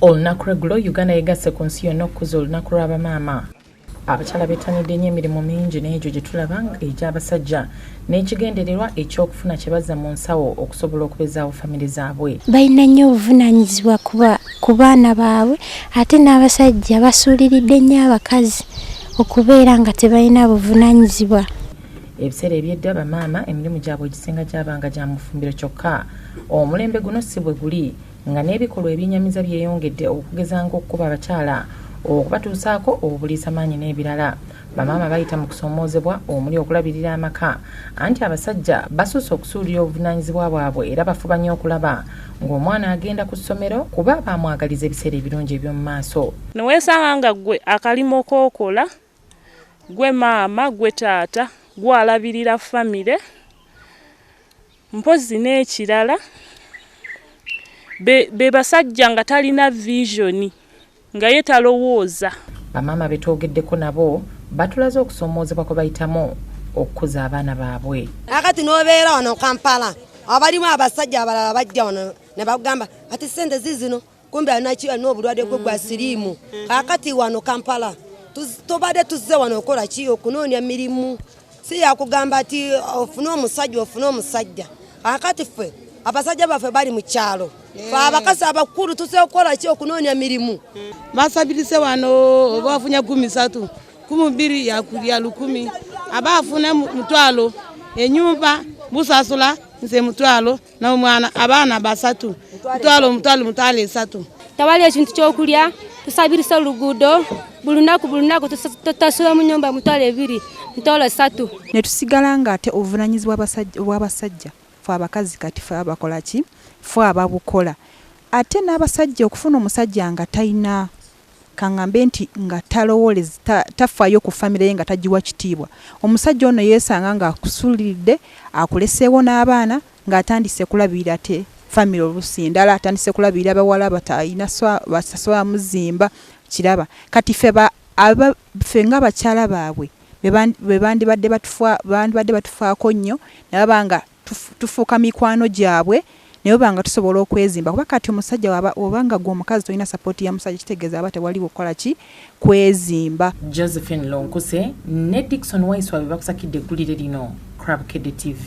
Olunaku lw'eggulo Uganda yegasse ku nsi yonna okukuza olunaku lw'abamaama. Abakyala bettanidde nnyo emirimu mingi n'egyo gye tulaba egy'abasajja n'ekigendererwa eky'okufuna kye bazza mu nsawo okusobola okubezaawo famire zaabwe. Balina nnyo obuvunaanyizibwa ku baana baabwe ate n'abasajja basuuliridde nnyo abakazi okubeera nga tebalina buvunaanyizibwa. Ebiseera eby'edda bamaama emirimu gyabwe egisinga gyabanga gya mu ffumbiro kyokka. Omulembe guno si bwe guli nga n'ebikolwa ebyenyamiza byeyongedde okugezanga okukuba abakyala okubatuusaako obuliisamaanyi n'ebirala. Bamaama bayita mu kusoomozebwa omuli okulabirira amaka anti abasajja basuuse okusuulira obuvunaanyizibwa bwabwe era bafuba nnyo okulaba ng'omwana agenda ku ssomero kuba bamwagaliza ebiseera ebirungi eby'omu maaso. Neweesanga nga ggwe akalimo k'okola gwe maama gwe taata gwalabirira famire mpozi n'ekirala be basajja nga talina visioni nga ye talowooza. Bamaama betwogeddeko nabo batulaze okusoomozebwa kwe bayitamu okukuza abaana baabwe. Akati n'obeera wano Kampala abalimu abasajja abalala bajja wano ne bagamba ati ssente zizino kumbe alina obulwadde bwe bwa siriimu. Akati wano Kampala tubadde tuzze wano okola ki okunoonya mirimu si yakugamba ati ofune omusajja. Akati ffe abasajja baffe bali mu kyalo fe abakazi abakulu tuzze okukola ki okunoonya mirimu. Basabirise wano bafunye 13 12 ya 10 abafune mutwalo enyumba busasula nze mutwalo na omwana abaana basatu mutwalo 3 tawali ekintu kyokulya tusabirise oluguudo bulunaku tutasula mu nyumba mutwalo 2 mutwalo 3 ne tusigala nga ate obuvunanyizibwa bw'abasajja fe abakazi kati fe abakola ki fe ababukola ate n'abasajja okufuna omusajja nga talina kangambe nti nga talowooleza tafaayo ku famire ye nga tagiwa kitiibwa. Omusajja ono yeesanga nga akusuulidde akuleseewo n'abaana ng'atandise kulabirira te famire oluusi endala atandise kulabirira abawala batalina basaswa muzimba kiraba kati ffe ng'abakyala baabwe be bandibadde batufaako nnyo ne baba nga tufuuka mikwano gyabwe naye banga tusobola okwezimba kuba kati omusajja obanga gwe omukazi tolina sapooti ya musajja kitegeeza aba tewali kukola ki kwezimba. Josephine Lonkuse ne Dickson Waiswa bakusakidde eggulire lino Bukedde TV.